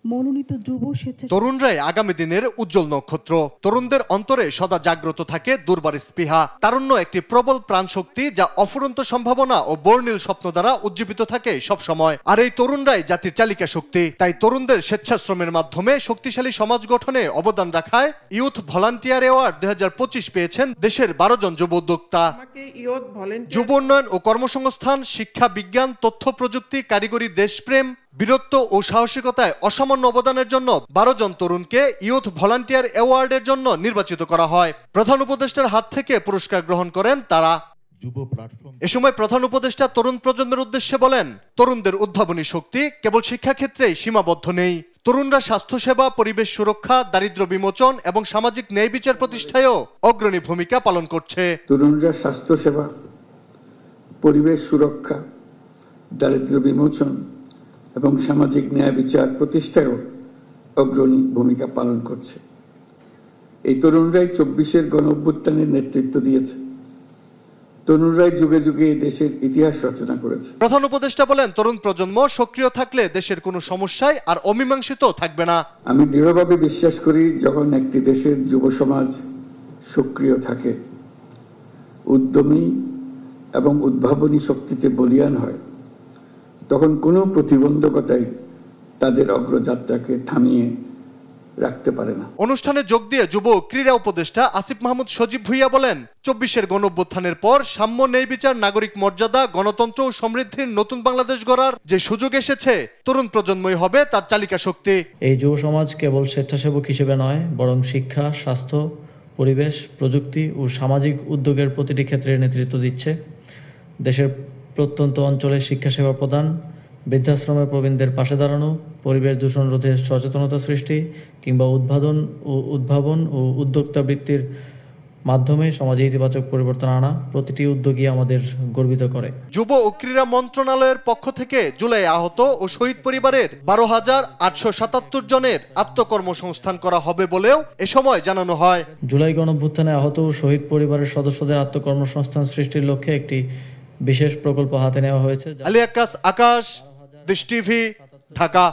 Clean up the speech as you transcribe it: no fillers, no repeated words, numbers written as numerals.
মনোনীত যুব স্বেচ্ছাসেবক তরুণরাই আগামী দিনের উজ্জ্বল নক্ষত্র। তরুণদের অন্তরে সদা জাগ্রত থাকে দুর্বার স্পৃহা। তারুণ্য একটি প্রবল প্রাণশক্তি, যা অফুরন্ত সম্ভাবনা ও বর্ণিল স্বপ্ন দ্বারা উজ্জীবিত থাকে সব সময়। আর এই তরুণরাই জাতির চালিকা শক্তি। তাই তরুণদের স্বেচ্ছাশ্রমের মাধ্যমে শক্তিশালী সমাজ গঠনে অবদান রাখায় ইউথ ভলান্টিয়ার অ্যাওয়ার্ড 2025 পেয়েছেন দেশের 12 জন যুব উদ্যোক্তা। যুব উন্নয়ন ও কর্মসংস্থান, শিক্ষা, বিজ্ঞান, তথ্য প্রযুক্তি, কারিগরি, দেশপ্রেম, বীরত্ব ও সাহসিকতায় অসামান্য অবদানের জন্য 12 জন তরুণকে ইউথ ভলান্টিয়ার অ্যাওয়ার্ডের জন্য নির্বাচিত করা হয়। প্রধান উপদেষ্টার হাত থেকে পুরস্কার গ্রহণ করেন তারা। এ সময় প্রধান উপদেষ্টা তরুণ প্রজন্মের উদ্দেশ্যে বলেন, তরুণদের উদ্ভাবনী শক্তি কেবল শিক্ষাক্ষেত্রেই সীমাবদ্ধ নেই। তরুণরা স্বাস্থ্যসেবা, পরিবেশ সুরক্ষা, দারিদ্র্য বিমোচন এবং সামাজিক ন্যায় বিচার প্রতিষ্ঠায়ও অগ্রণী ভূমিকা পালন করছে। তরুণরা স্বাস্থ্যসেবা, পরিবেশ সুরক্ষা, দারিদ্র্য বিমোচন এবং সামাজিক ন্যায় বিচার প্রতিষ্ঠায়ও অগ্রণী ভূমিকা পালন করছে। এই তরুণরাই 24-এর গণঅভ্যুত্থানের নেতৃত্ব দিয়েছে। তরুণরাই যুগে যুগে দেশের ইতিহাস রচনা করেছে। প্রধান উপদেষ্টা বলেন, তরুণ প্রজন্ম সক্রিয় থাকলে দেশের কোনো সমস্যায় আর অমীমাংসিত থাকবে না। আমি দৃঢ়ভাবে বিশ্বাস করি, যখন একটি দেশের যুব সমাজ সক্রিয় থাকে, উদ্যমী এবং উদ্ভাবনী শক্তিতে বলীয়ান হয়, তখন কোনো প্রতিবন্ধকতাই তাদের অগ্রযাত্রাকে থামিয়ে রাখতে পারে না। অনুষ্ঠানে যোগ দিয়ে যুব ক্রীড়া উপদেষ্টা আসিফ মাহমুদ সজীব ভুইয়া বলেন, 24-এর গণঅভ্যুত্থানের পর সাম্য, ন্যায় বিচার, নাগরিক মর্যাদা, গণতন্ত্র ও সমৃদ্ধির নতুন বাংলাদেশ গড়ার যে সুযোগ এসেছে, তরুণ প্রজন্মই হবে তার চালিকা শক্তি। এই যুব সমাজ কেবল স্বেচ্ছাসেবক হিসেবে নয়, বরং শিক্ষা, স্বাস্থ্য, পরিবেশ, প্রযুক্তি ও সামাজিক উদ্যোগের প্রতিটি ক্ষেত্রে নেতৃত্ব দিচ্ছে। দেশের প্রত্যন্ত অঞ্চলে শিক্ষা সেবা প্রদান, বৃদ্ধাশ্রমের প্রবীণদের পাশে দাঁড়ানো, পরিবেশ দূষণ রোধে সচেতনতা সৃষ্টি কিংবা উদ্ভাবন ও উদ্যোক্তা বৃত্তির মাধ্যমে সমাজে ইতিবাচক পরিবর্তন আনা, প্রতিটি উদ্যোগই আমাদের গর্বিত করে। যুব ও ক্রীড়া মন্ত্রণালয়ের পক্ষ থেকে জুলাই আহত ও শহীদ পরিবারের 12,877 জনের আত্মকর্মসংস্থান করা হবে বলেও এ সময় জানানো হয়। জুলাই গণঅভ্যুত্থানে আহত ও শহীদ পরিবারের সদস্যদের আত্মকর্মসংস্থান সৃষ্টির লক্ষ্যে একটি বিশেষ প্রকল্প হাতে নেওয়া হয়েছে। আলী আকাশ, আকাশ, দেশ টিভি, ঢাকা।